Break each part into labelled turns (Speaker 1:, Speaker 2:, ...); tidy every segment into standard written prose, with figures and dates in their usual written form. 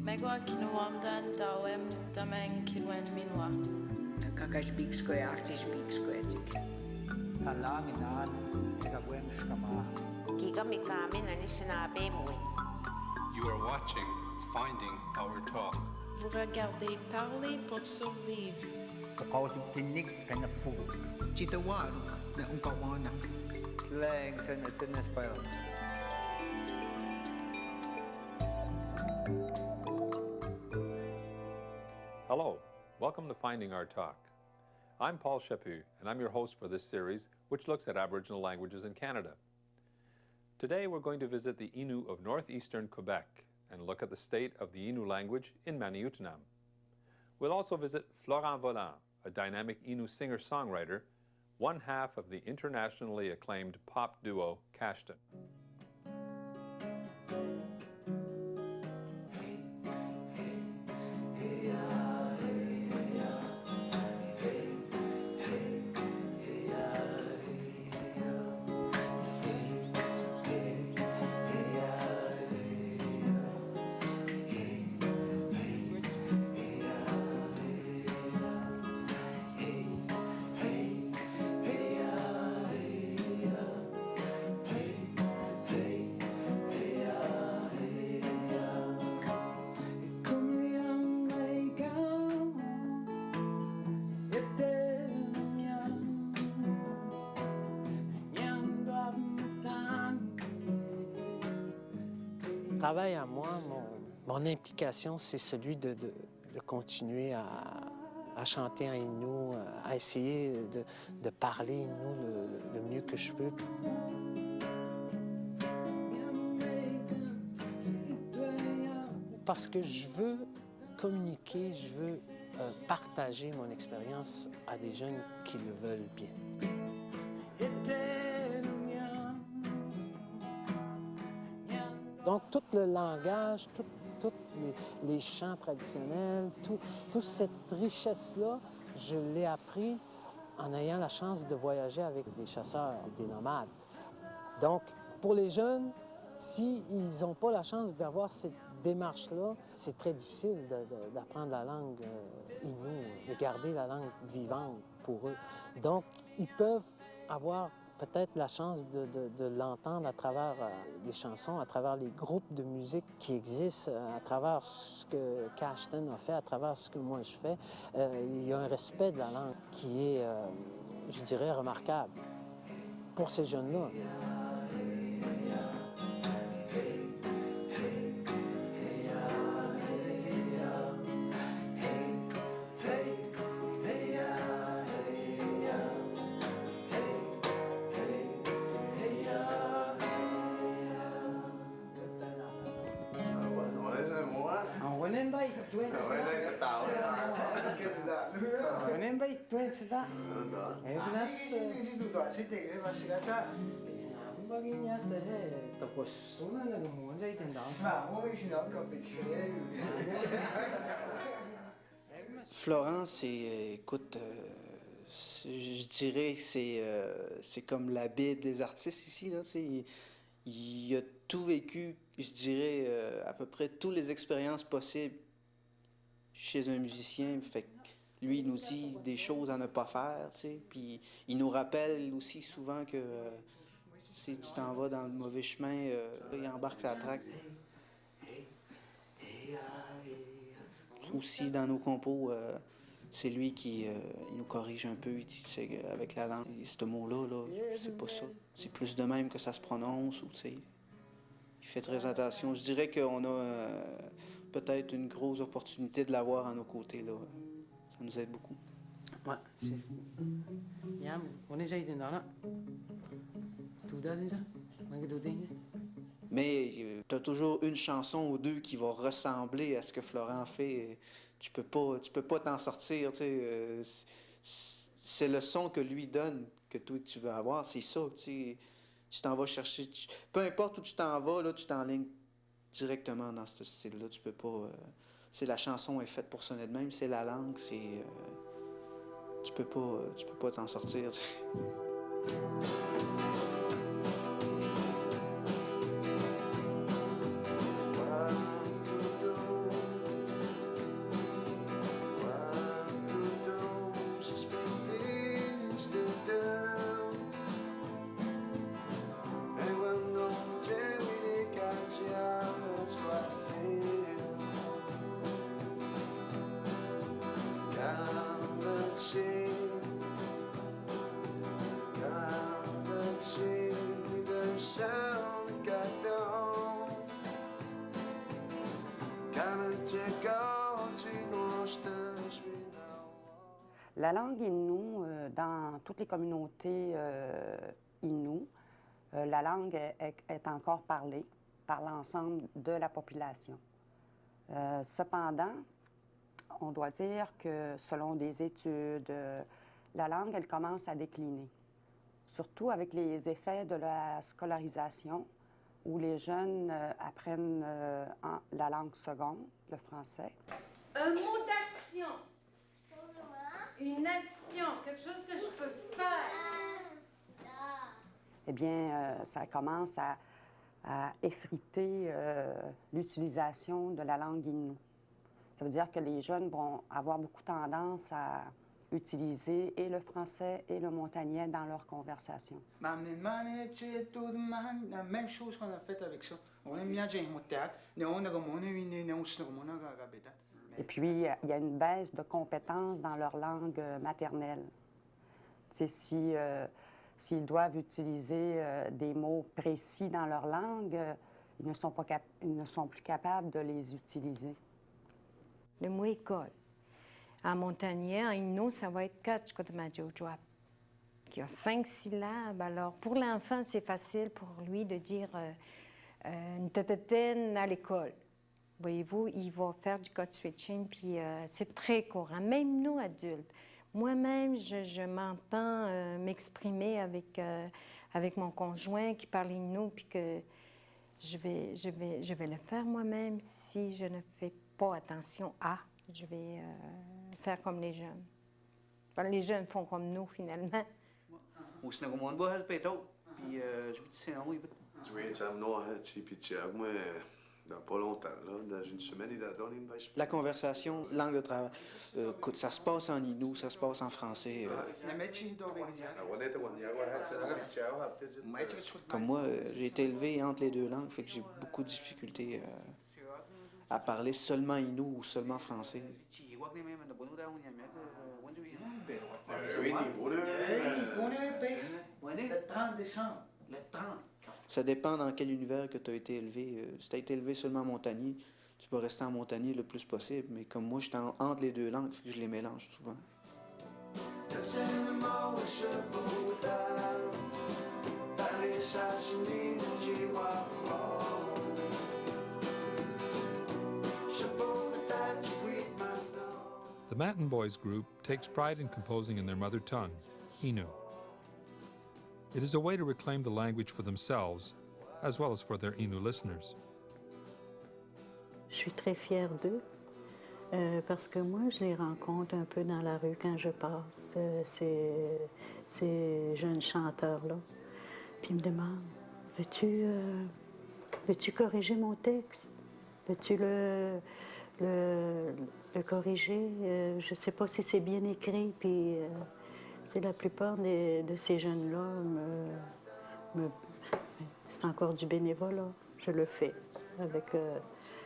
Speaker 1: Megwa kinuamdan dawem dameng kilwen minwa.
Speaker 2: Talanginan ikagwem shkama.
Speaker 3: You are watching Finding Our Talk.
Speaker 1: Vous regardez Parler pour survivre.
Speaker 2: Tinik kanapu.
Speaker 4: Chitawaru na umpawana.
Speaker 2: Leng sen spell.
Speaker 5: Hello, welcome to Finding Our Talk. I'm Paul Chaput, and I'm your host for this series, which looks at Aboriginal languages in Canada. Today we're going to visit the Innu of northeastern Quebec and look at the state of the Innu language in Manioutinam. We'll also visit Florent Volant, a dynamic Innu singer-songwriter, one half of the internationally acclaimed pop duo Cashton.
Speaker 6: Travail à moi, mon implication, c'est celui de continuer à chanter en Innu, à essayer de parler Innu le mieux que je peux. Parce que je veux communiquer, je veux partager mon expérience à des jeunes qui le veulent bien. Donc, tout le langage, tous les chants traditionnels, toute cette richesse-là, je l'ai appris en ayant la chance de voyager avec des chasseurs, des nomades. Donc, pour les jeunes, s'ils n'ont pas la chance d'avoir cette démarche-là, c'est très difficile d'apprendre la langue Innu, de garder la langue vivante pour eux. Donc, ils peuvent avoir peut-être la chance de l'entendre à travers les chansons, à travers les groupes de musique qui existent, à travers ce que Cashton a fait, à travers ce que moi je fais. Il y a un respect de la langue qui est, je dirais, remarquable pour ces jeunes-là.
Speaker 7: Florent, écoute, je dirais que c'est comme la Bible des artistes ici, là, il a tout vécu, je dirais, à peu près toutes les expériences possibles chez un musicien. Fait que lui, il nous dit des choses à ne pas faire, tu sais. Puis il nous rappelle aussi souvent que si tu t'en vas dans le mauvais chemin, il embarque sa traque. Aussi, dans nos compos, c'est lui qui il nous corrige un peu. Il dit, tu sais, avec la langue, ce mot-là, là, c'est pas ça. C'est plus de même que ça se prononce, ou tu sais. Il fait très attention. Je dirais qu'on a peut-être une grosse opportunité de l'avoir à nos côtés, là. Ça nous aide beaucoup.
Speaker 6: Ouais, c'est ça. Yam, on est déjà été dans là. Tout déjà?
Speaker 7: Mais tu as toujours une chanson ou deux qui va ressembler à ce que Florent fait. Tu peux pas t'en sortir, tu sais. C'est le son que lui donne que toi que tu veux avoir, c'est ça, tu sais. Tu t'en vas chercher. Peu importe où tu t'en vas, là, tu t'enlignes directement dans ce style-là. Tu peux pas. C'est la chanson est faite pour sonner de même. C'est la langue, c'est. Tu peux pas t'en sortir. Tu sais.
Speaker 8: La langue Innu, dans toutes les communautés Innu, la langue est encore parlée par l'ensemble de la population. Cependant, on doit dire que selon des études, la langue, elle commence à décliner, surtout avec les effets de la scolarisation, où les jeunes apprennent la langue seconde, le français.
Speaker 9: Un mot d'action. Une action, quelque chose que je peux faire.
Speaker 8: Eh bien, ça commence à effriter l'utilisation de la langue Innu. Ça veut dire que les jeunes vont avoir beaucoup tendance à utiliser et le français et le montagnais dans leur conversation.
Speaker 4: La même chose qu'on a fait avec ça. On aime bien dire au théâtre.
Speaker 8: Et puis, il y a une baisse de compétences dans leur langue maternelle. C'est s'ils doivent utiliser des mots précis dans leur langue, ils ne sont plus capables de les utiliser.
Speaker 10: Le mot école. En montagnais, en Innu, ça va être Kachkotamajojwap, qui a 5 syllabes. Alors, pour l'enfant, c'est facile pour lui de dire une tatatine à l'école. Voyez-vous, il va faire du code switching, puis c'est très courant. Même nous, adultes. Moi-même, je m'entends m'exprimer avec mon conjoint qui parle Innu, puis que je vais le faire moi-même si je ne fais pas attention à. Je vais faire comme les jeunes. Enfin, les jeunes font comme nous, finalement.
Speaker 11: Dans pas longtemps, là, dans une semaine, il a donné une baisse.
Speaker 7: La conversation, langue de travail, ça se passe en Innu, ça se passe en français. Comme moi, j'ai été élevé entre les deux langues, fait que j'ai beaucoup de difficultés à parler seulement Innu ou seulement français.
Speaker 4: Le 30 décembre, le 30.
Speaker 7: Ça dépend dans quel univers que tu as été élevé. Si tu as été élevé seulement en Montagny, tu vas rester en Montagny le plus possible. Mais comme moi, j'étais entre les deux langues, fait que je les mélange souvent.
Speaker 5: The Matin Boys group takes pride in composing in their mother tongue, Innu. It is a way to reclaim the language for themselves, as well as for their Innu listeners.
Speaker 12: Je suis très fière d'eux, parce que moi, je les rencontre un peu dans la rue quand je passe, ces jeunes chanteurs-là. Puis ils me demandent, veux-tu corriger mon texte? Veux-tu le corriger? Je ne sais pas si c'est bien écrit, puis... la plupart de ces jeunes-là, c'est encore du bénévolat. Je le fais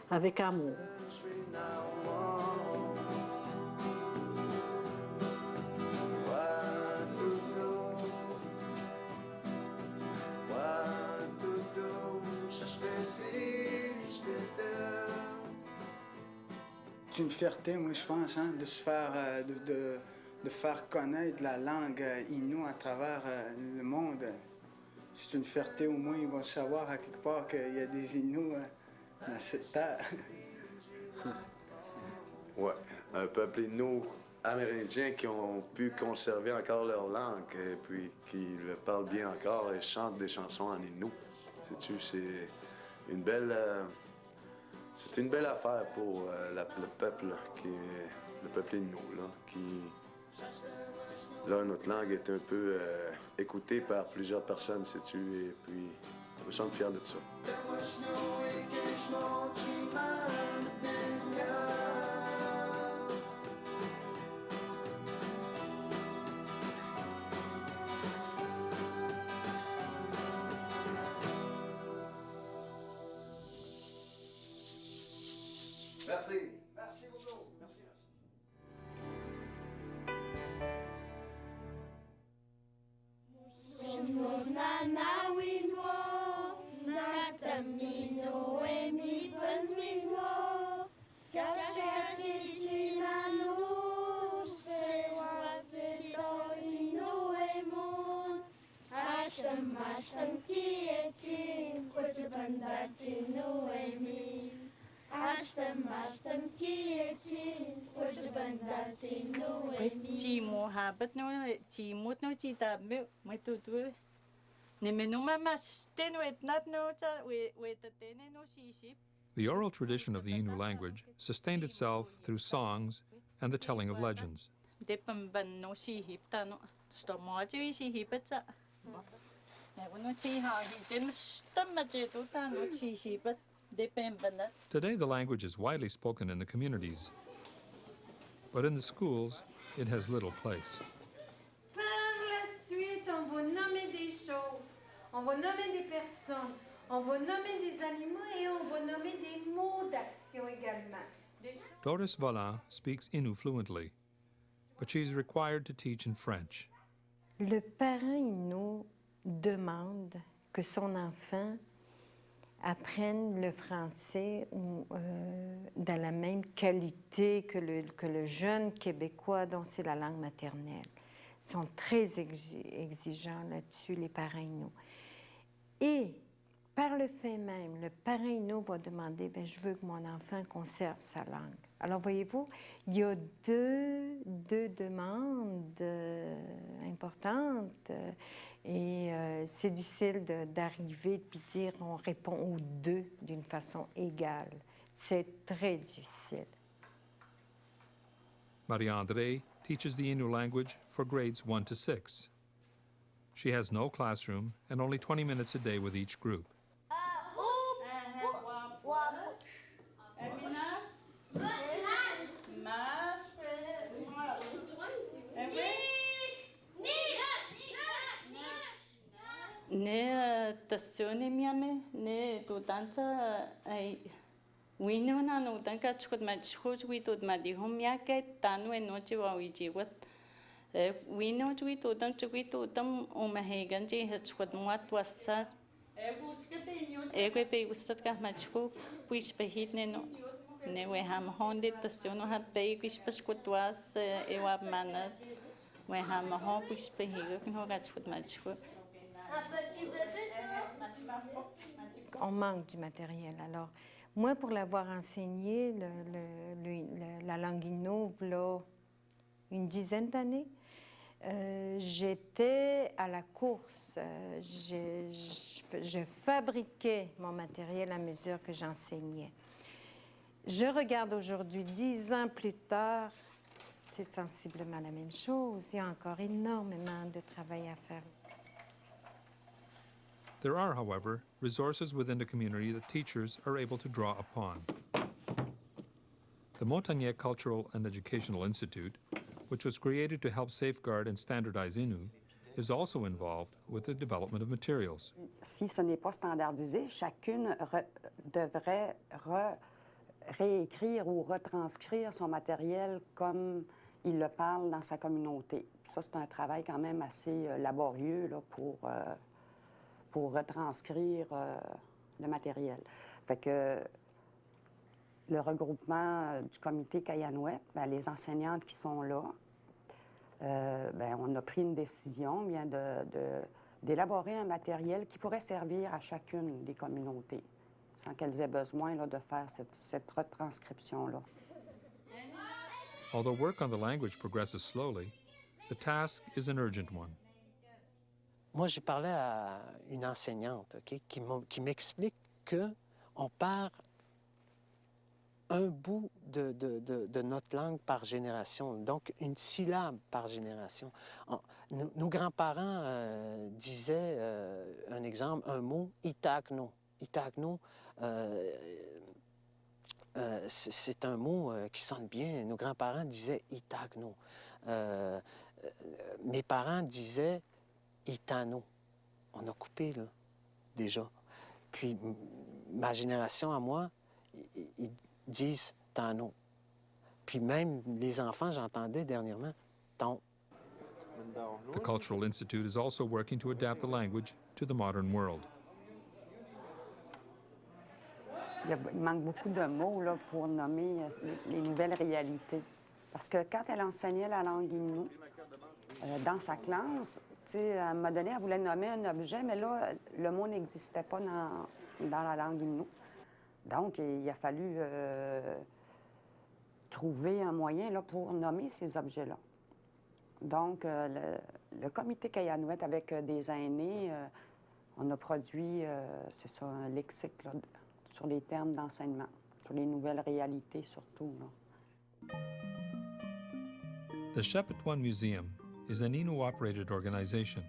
Speaker 12: avec amour.
Speaker 4: C'est une fierté, moi, je pense, hein, de se faire... de faire connaître la langue Innu à travers le monde. C'est une fierté, au moins, ils vont savoir à quelque part qu'il y a des Innu dans cette terre.
Speaker 11: Ouais, un peuple Innu amérindien qui ont pu conserver encore leur langue et puis qui le parlent bien encore et chantent des chansons en Innu. Sais-tu, c'est une belle affaire pour le peuple Innu, là, qui là, notre langue est un peu écoutée par plusieurs personnes, sais-tu, et puis nous sommes fiers de ça.
Speaker 4: Merci. Merci beaucoup. Merci,
Speaker 12: Chỉ mua hà bất nó chỉ mua nó chỉ ta mấy tụi nên mình nó mà tên về nát nó cha về tên nó xí xí.
Speaker 5: The oral tradition of the Innu language sustained itself through songs and the telling of legends.
Speaker 12: Để bằng nó xí hiệp ta nó στο μότσι xí hiệp bất cha. Nó chỉ hà thì trên tâm mà chỉ tụi ta nó xí hiệp bất để bằng đó.
Speaker 5: Today, the language is widely spoken in the communities, but in the schools, it has little place.
Speaker 9: Par la suite, on va nommer des choses, on va nommer des personnes, on va nommer des animaux et on va nommer des mots d'action également.
Speaker 5: Doris Valin speaks Innu fluently, but she is required to teach in French.
Speaker 10: Le parent Innu demande que son enfant apprennent le français dans la même qualité que le jeune Québécois dont c'est la langue maternelle. Ils sont très exigeants là-dessus, les parents Innu. Et par le fait même, le parent Innu va demander, bien, je veux que mon enfant conserve sa langue. Alors, voyez-vous, il y a deux demandes importantes. Et c'est difficile d'arriver et de dire on répond aux deux d'une façon égale. C'est très difficile.
Speaker 5: Maria-André teaches the Innu language for grades 1 to 6. She has no classroom and only 20 minutes a day with each group.
Speaker 12: Ne tassione miame ne tutanza ai wino na no tanka chukut ma chukut wi tut ma di hom ya ke tanu no chi wa wi ji wat wino chi tu tam chi tu tam o ma he gan ji ha chukut mo twasa e ko pe usat ka ma chukut puis pe hit ne no ne we ham honde tassiono ha pe kis pas kutwas e wa mana we ham ho puis pe hi ko ga chukut ma chukut.
Speaker 10: On manque du matériel. Alors, moi, pour l'avoir enseigné, la langue Innu, là, une dizaine d'années, j'étais à la course. Je fabriquais mon matériel à mesure que j'enseignais. Je regarde aujourd'hui, 10 ans plus tard, c'est sensiblement la même chose. Il y a encore énormément de travail à faire.
Speaker 5: There are, however, resources within the community that teachers are able to draw upon. The Montagnier Cultural and Educational Institute, which was created to help safeguard and standardize Innu, is also involved with the development of materials.
Speaker 8: Si ce n'est pas standardisé, chacune devrait réécrire ou retranscrire son matériel comme il le parle dans sa communauté. Ça, c'est un travail quand même assez laborieux là, pour retranscrire le matériel. Fait que le regroupement du comité Kayanouet, bien, les enseignantes qui sont là, bien, on a pris une décision bien, d'élaborer un matériel qui pourrait servir à chacune des communautés, sans qu'elles aient besoin là, de faire cette retranscription-là.
Speaker 5: Although work on the language progresses slowly, the task is an urgent one.
Speaker 6: Moi, j'ai parlé à une enseignante qui m'explique qu'on perd un bout de notre langue par génération, donc une syllabe par génération. Nos grands-parents disaient, un exemple, un mot, itakno. Itakno, c'est un mot qui sonne bien. Nos grands-parents disaient itakno. Mes parents disaient itano. On a coupé, là, déjà. Puis ma génération à moi, ils disent tano. Puis même les enfants, j'entendais dernièrement, ton.
Speaker 5: The Cultural Institute is also working to adapt the language to the modern world.
Speaker 8: Il manque beaucoup de mots là, pour nommer les nouvelles réalités. Parce que quand elle enseignait la langue Innu, dans sa classe, à un moment donné, elle voulait nommer un objet, mais là, le mot n'existait pas dans la langue Innu. Donc, il a fallu trouver un moyen là, pour nommer ces objets-là. Donc, le comité Kayanuet, avec des aînés, on a produit, c'est ça, un lexique là, sur les termes d'enseignement, sur les nouvelles réalités surtout. Là.
Speaker 5: The Shepetwan Museum is an Innu-operated organization.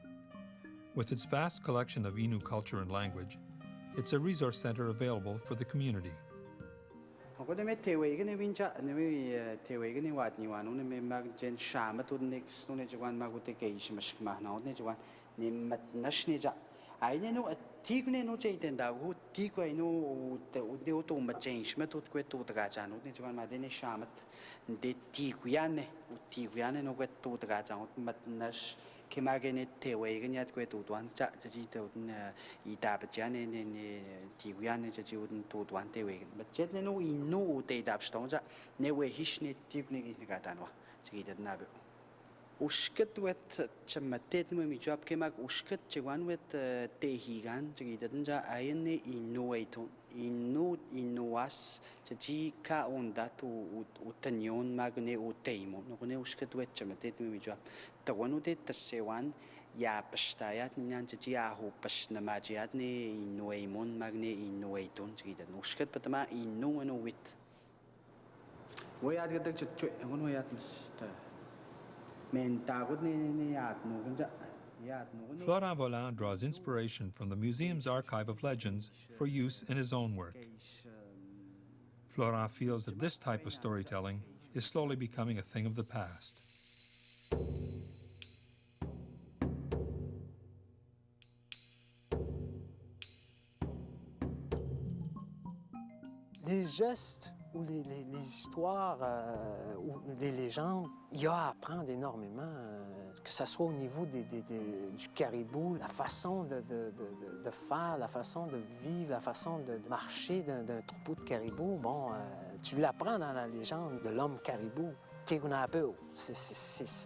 Speaker 5: With its vast collection of Innu culture and language, it's a resource center available for the community.
Speaker 13: Tigune no che tenda hu tigwa no de auto ma change ma tot kwetu daga janu ne jwan ma de ne shamat de tiguyane no kwetu daga janu mat nas ke ma ge ne tewe ge nyat kwetu twan cha ji te I da ba jane ne tiguyane cha ji un tu twan tewe ma jet ne no inu te da bstong cha ne we hish ne tigne ge ga tanwa ji de na be Ushket wet chamatet no mi job ke mag ushket chwan wet tehigan ji de ja ayen ne inueto inuas ji ka onda tu utanion magne uteimo no ne ushket wet chamatet no mi job tawanu de tsewan ya pastayat ni nan ji a hu pasna majiat ne inueimon magne inueton ji de ushket patama inu no wit we ad gadak chwe ngono yat mista
Speaker 5: Florent Vollant draws inspiration from the museum's archive of legends for use in his own work. Florent feels that this type of storytelling is slowly becoming a thing of the past.
Speaker 6: Les gestes ou les histoires ou les légendes, il y a à apprendre énormément, que ce soit au niveau du caribou, la façon de faire, la façon de vivre, la façon de marcher d'un troupeau de caribou. Bon, tu l'apprends dans la légende de l'homme caribou. Tigunabeo,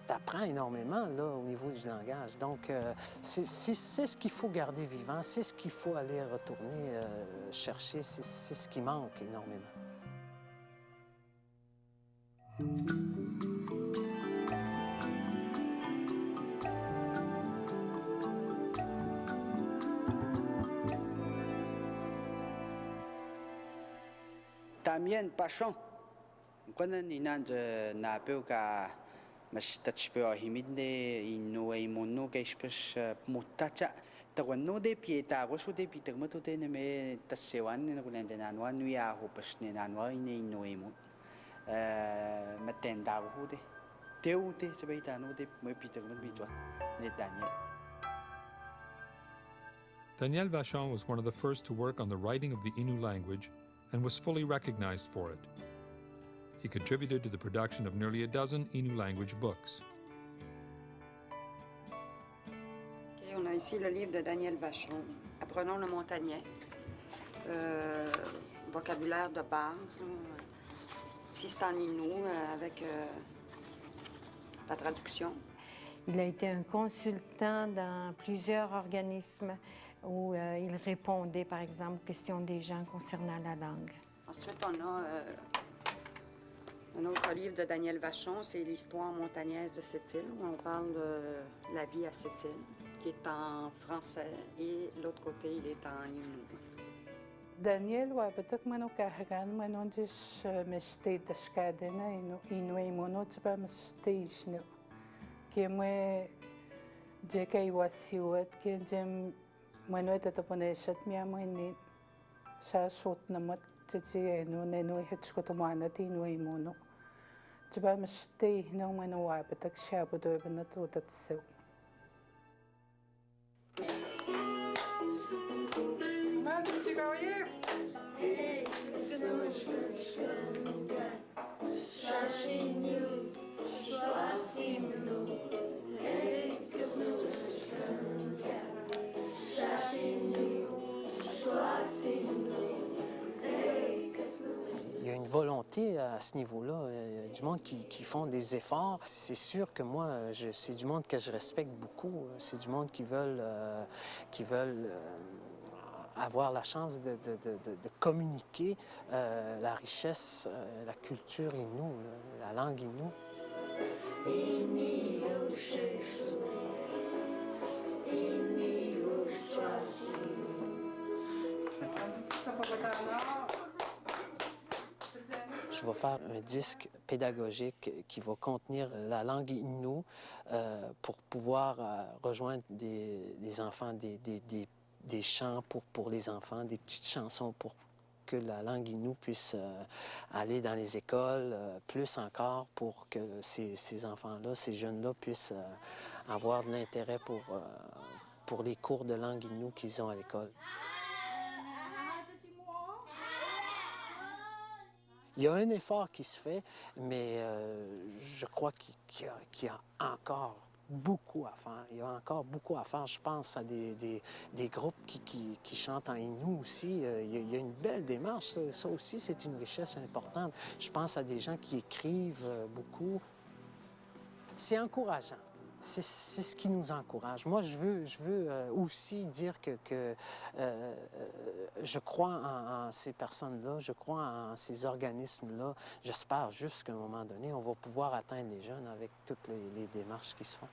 Speaker 6: t'apprends énormément là, au niveau du langage. Donc, c'est ce qu'il faut garder vivant, c'est ce qu'il faut aller retourner chercher, c'est ce qui manque énormément.
Speaker 13: Damien Pachon, quand ni nanj na peu ka mas tachpeo himide inu ai mono ka espes mutacha tawano de pieta gosu de piter moto te me tasewan ne ko lende nanwa nuia ho pasne nanwa inu ai mo matenda ho de teu te sebeita no de me piter mo bitwa ne Daniel.
Speaker 5: Daniel Vachon was one of the first to work on the writing of the Innu language and was fully recognized for it. He contributed to the production of nearly a dozen Innu language books.
Speaker 8: Okay, on a ici le livre de Daniel Vachon, Apprenons le montagnais, vocabulaire de base, ici c'est en Innu avec la traduction.
Speaker 10: Il a été un consultant dans plusieurs organismes où il répondait, par exemple, aux questions des gens concernant la langue.
Speaker 8: Ensuite, on a un autre livre de Daniel Vachon, c'est l'histoire montagnaise de cette île, où on parle de la vie à cette île, qui est en français, et l'autre côté, il est en Innu.
Speaker 14: Daniel wabatak mano kahagan mano dis mistake daskadena ino imono tsa mistake no kemwe jeka iwasiwat ke jem mano tataponeshat miamo ni sa sot namat tsi no neno hitskotomana tino imono tsa mistake no mano wabatak shabudo banato tatso.
Speaker 6: Il y a une volonté à ce niveau-là, il y a du monde qui font des efforts. C'est sûr que moi, c'est du monde que je respecte beaucoup. C'est du monde qui veulent avoir la chance de communiquer la richesse, la culture Innu, la langue Innu. Je vais faire un disque pédagogique qui va contenir la langue Innu pour pouvoir rejoindre des enfants, des chants pour les enfants, des petites chansons pour que la langue Innu puisse aller dans les écoles, plus encore pour que ces enfants-là, ces jeunes-là puissent avoir de l'intérêt pour les cours de langue Innu qu'ils ont à l'école. Il y a un effort qui se fait, mais je crois qu'il y a encore beaucoup à faire. Il y a encore beaucoup à faire. Je pense à des groupes qui chantent en Innu aussi. Il y a une belle démarche. Ça aussi, c'est une richesse importante. Je pense à des gens qui écrivent beaucoup. C'est encourageant. C'est ce qui nous encourage. Moi, je veux aussi dire que je crois en ces personnes-là, je crois en ces organismes-là. J'espère juste qu'à un moment donné, on va pouvoir atteindre les jeunes avec toutes les démarches qui se font.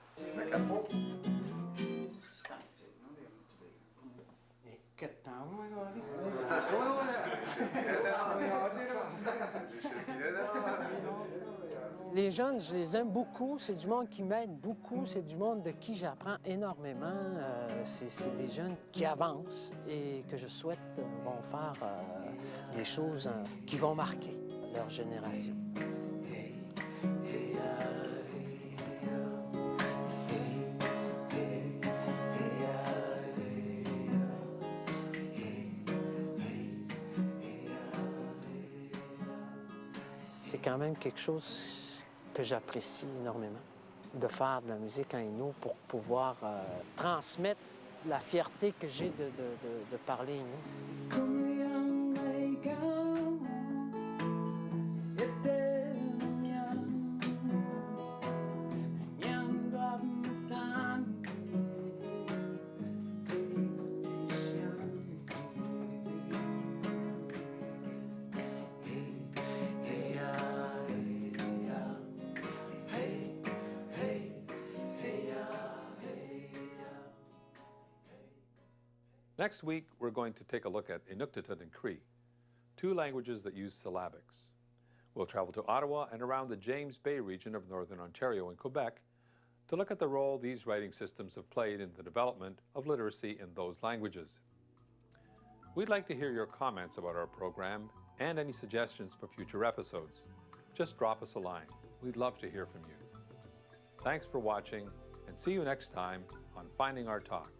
Speaker 6: Les jeunes, je les aime beaucoup. C'est du monde qui m'aide beaucoup. C'est du monde de qui j'apprends énormément. C'est des jeunes qui avancent et que je souhaite vont faire des choses qui vont marquer leur génération. C'est quand même quelque chose que j'apprécie énormément, de faire de la musique en Innu pour pouvoir transmettre la fierté que j'ai de parler Innu.
Speaker 5: Next week, we're going to take a look at Inuktitut and Cree, two languages that use syllabics. We'll travel to Ottawa and around the James Bay region of northern Ontario and Quebec to look at the role these writing systems have played in the development of literacy in those languages. We'd like to hear your comments about our program and any suggestions for future episodes. Just drop us a line. We'd love to hear from you. Thanks for watching, and see you next time on Finding Our Talk.